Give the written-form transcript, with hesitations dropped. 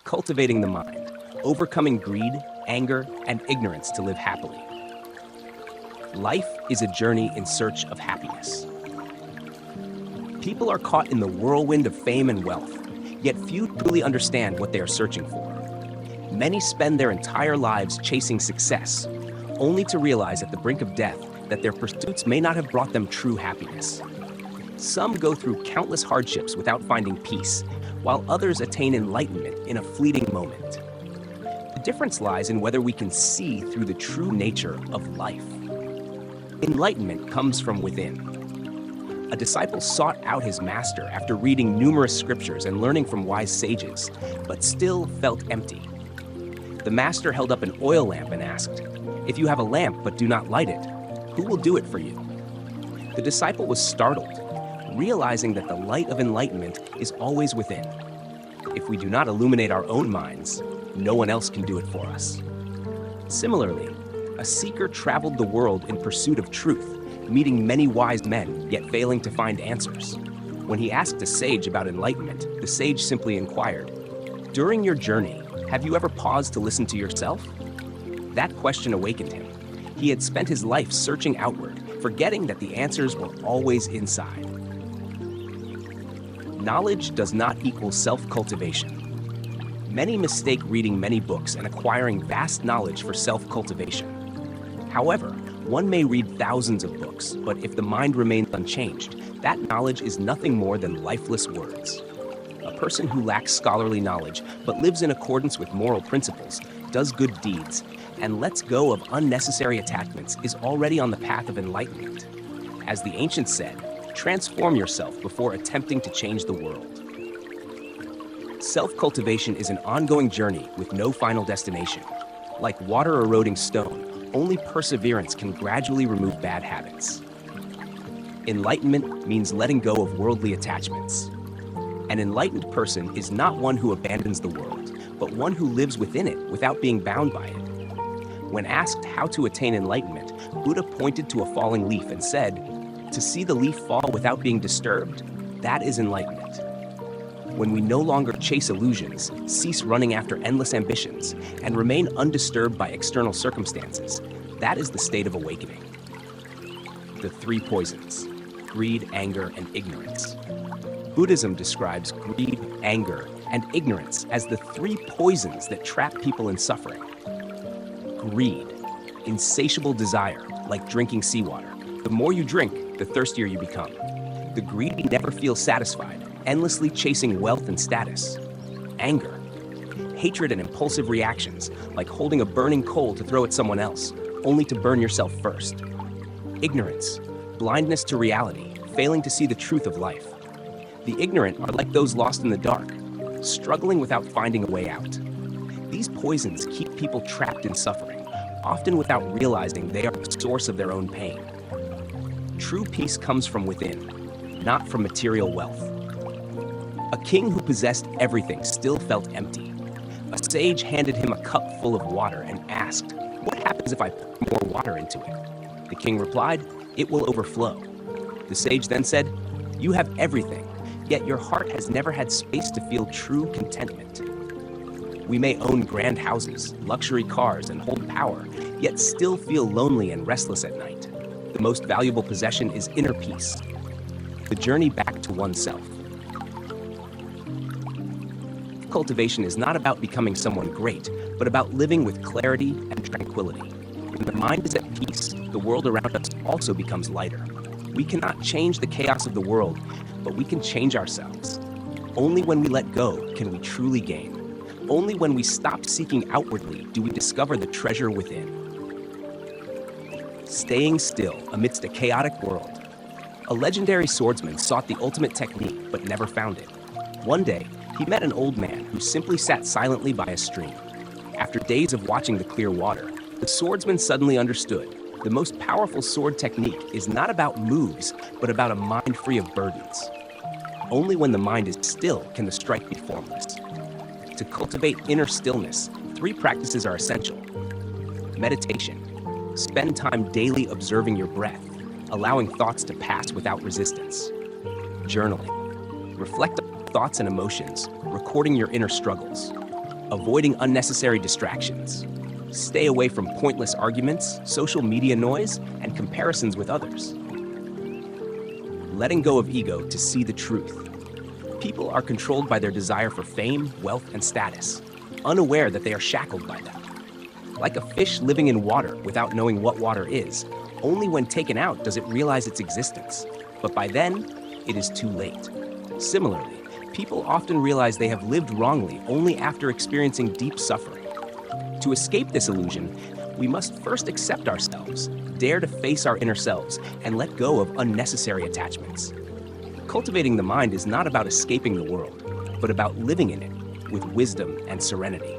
Cultivating the mind, overcoming greed, anger, and ignorance to live happily. Life is a journey in search of happiness. People are caught in the whirlwind of fame and wealth, yet few truly understand what they are searching for. Many spend their entire lives chasing success, only to realize at the brink of death that their pursuits may not have brought them true happiness. Some go through countless hardships without finding peace, while others attain enlightenment in a fleeting moment. The difference lies in whether we can see through the true nature of life. Enlightenment comes from within. A disciple sought out his master after reading numerous scriptures and learning from wise sages, but still felt empty. The master held up an oil lamp and asked, "If you have a lamp but do not light it, who will do it for you?" The disciple was startled, realizing that the light of enlightenment is always within. If we do not illuminate our own minds, no one else can do it for us. Similarly, a seeker traveled the world in pursuit of truth, meeting many wise men, yet failing to find answers. When he asked a sage about enlightenment, the sage simply inquired, "During your journey, have you ever paused to listen to yourself?" That question awakened him. He had spent his life searching outward, forgetting that the answers were always inside. Knowledge does not equal self-cultivation. Many mistake reading many books and acquiring vast knowledge for self-cultivation. However, one may read thousands of books, but if the mind remains unchanged, that knowledge is nothing more than lifeless words. A person who lacks scholarly knowledge but lives in accordance with moral principles, does good deeds, and lets go of unnecessary attachments is already on the path of enlightenment. As the ancients said, transform yourself before attempting to change the world. Self-cultivation is an ongoing journey with no final destination. Like water eroding stone, only perseverance can gradually remove bad habits. Enlightenment means letting go of worldly attachments. An enlightened person is not one who abandons the world, but one who lives within it without being bound by it. When asked how to attain enlightenment, Buddha pointed to a falling leaf and said, "To see the leaf fall without being disturbed, that is enlightenment." When we no longer chase illusions, cease running after endless ambitions, and remain undisturbed by external circumstances, that is the state of awakening. The three poisons: greed, anger, and ignorance. Buddhism describes greed, anger, and ignorance as the three poisons that trap people in suffering. Greed, insatiable desire, like drinking seawater. The more you drink, the thirstier you become. The greedy never feel satisfied, endlessly chasing wealth and status. Anger, hatred and impulsive reactions, like holding a burning coal to throw at someone else, only to burn yourself first. Ignorance, blindness to reality, failing to see the truth of life. The ignorant are like those lost in the dark, struggling without finding a way out. These poisons keep people trapped in suffering, often without realizing they are the source of their own pain. True peace comes from within, not from material wealth. A king who possessed everything still felt empty. A sage handed him a cup full of water and asked, "What happens if I pour more water into it?" The king replied, "It will overflow." The sage then said, "You have everything, yet your heart has never had space to feel true contentment." We may own grand houses, luxury cars, and hold power, yet still feel lonely and restless at night. The most valuable possession is inner peace, the journey back to oneself. Cultivation is not about becoming someone great, but about living with clarity and tranquility. When the mind is at peace, the world around us also becomes lighter. We cannot change the chaos of the world, but we can change ourselves. Only when we let go can we truly gain. Only when we stop seeking outwardly do we discover the treasure within. Staying still amidst a chaotic world. A legendary swordsman sought the ultimate technique but never found it. One day, he met an old man who simply sat silently by a stream. After days of watching the clear water, the swordsman suddenly understood. The most powerful sword technique is not about moves, but about a mind free of burdens. Only when the mind is still can the strike be formless. To cultivate inner stillness, 3 practices are essential. Meditation. Spend time daily observing your breath, allowing thoughts to pass without resistance. Journaling. Reflect on thoughts and emotions, recording your inner struggles. avoiding unnecessary distractions. Stay away from pointless arguments, social media noise, and comparisons with others. Letting go of ego to see the truth. People are controlled by their desire for fame, wealth, and status, unaware that they are shackled by them. Like a fish living in water without knowing what water is, only when taken out does it realize its existence. But by then, it is too late. Similarly, people often realize they have lived wrongly only after experiencing deep suffering. To escape this illusion, we must first accept ourselves, dare to face our inner selves, and let go of unnecessary attachments. Cultivating the mind is not about escaping the world, but about living in it with wisdom and serenity.